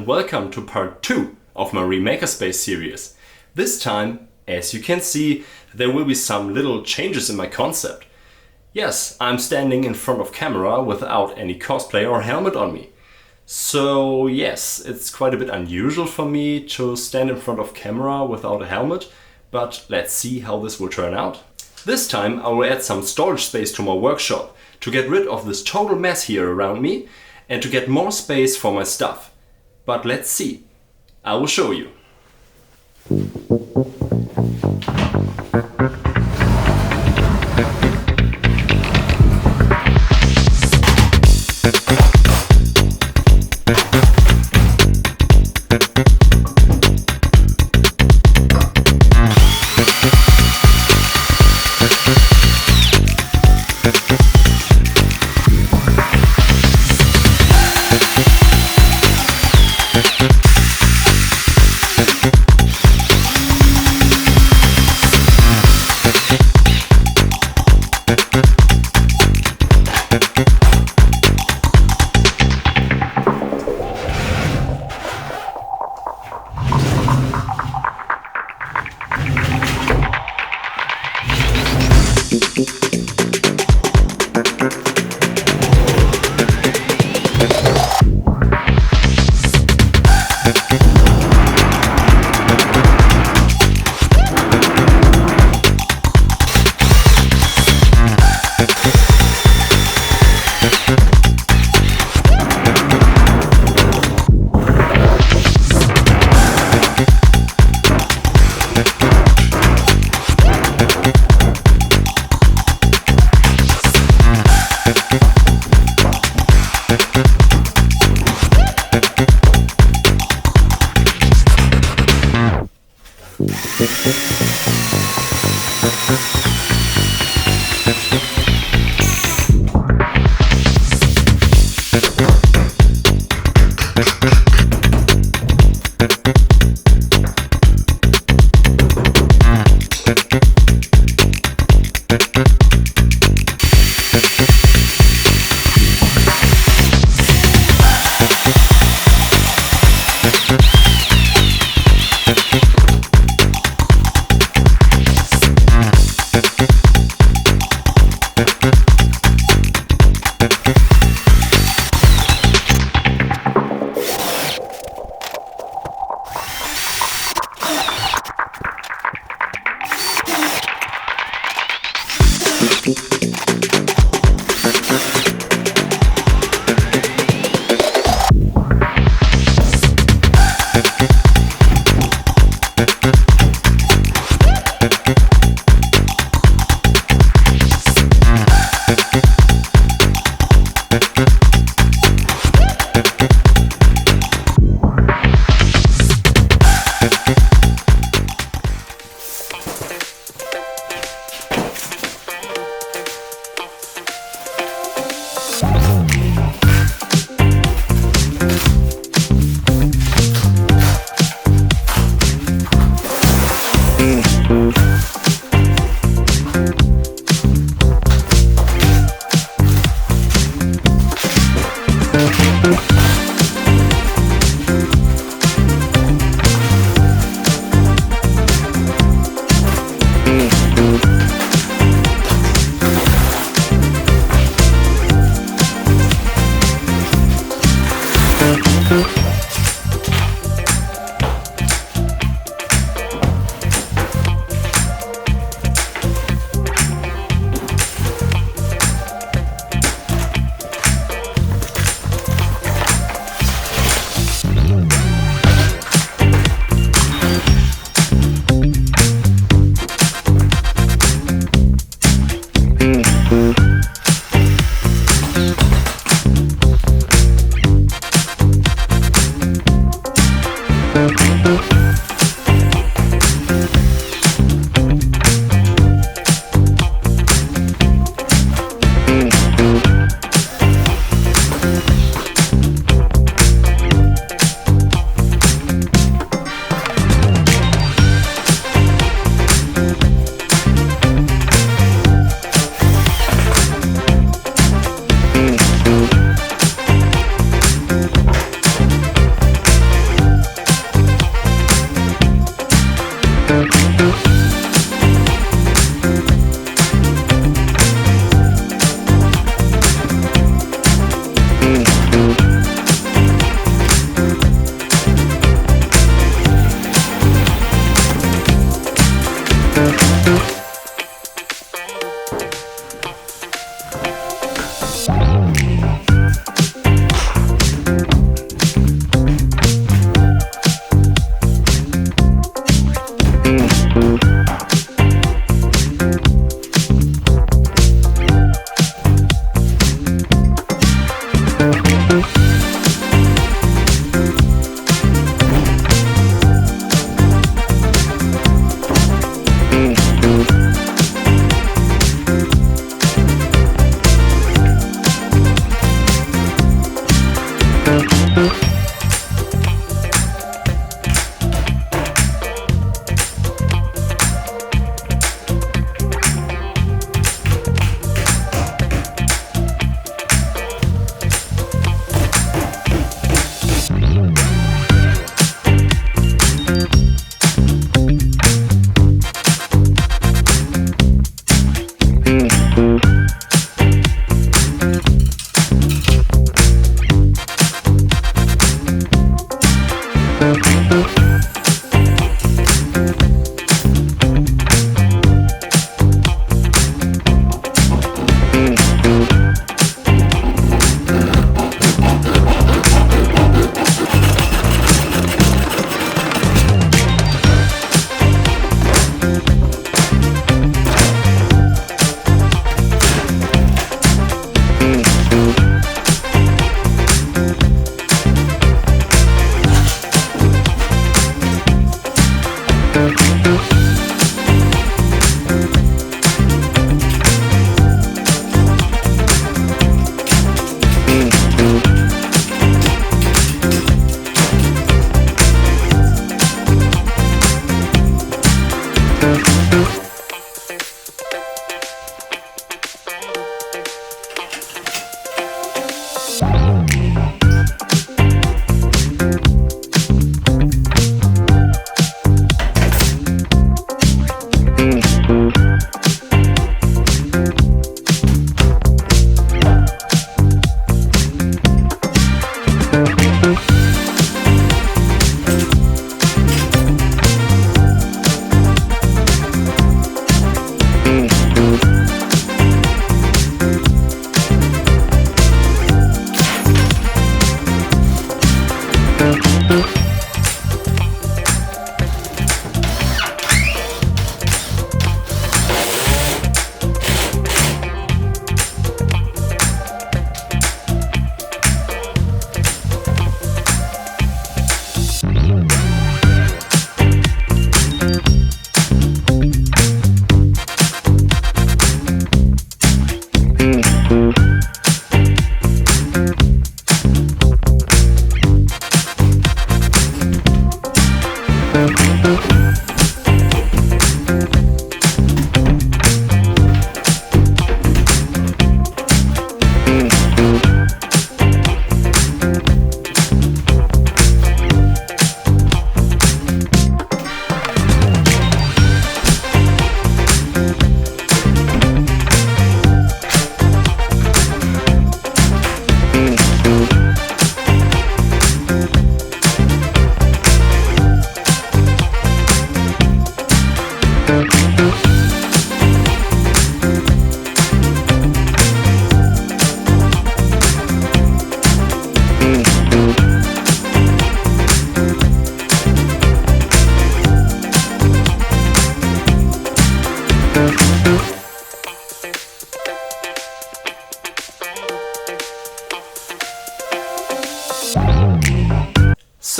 and welcome to part 2 of my Makerspace series. This time, as you can see, there will be some little changes in my concept. Yes, I'm standing in front of camera without any cosplay or helmet on me. So yes, it's quite a bit unusual for me to stand in front of camera without a helmet, but let's see how this will turn out. This time I will add some storage space to my workshop to get rid of this total mess here around me and to get more space for my stuff. But let's see. I will show you.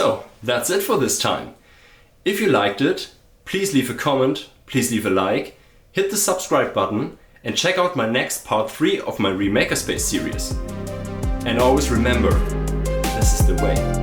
So, that's it for this time. If you liked it, please leave a comment, please leave a like, hit the subscribe button and check out my next part 3 of my Makerspace series. And always remember, this is the way.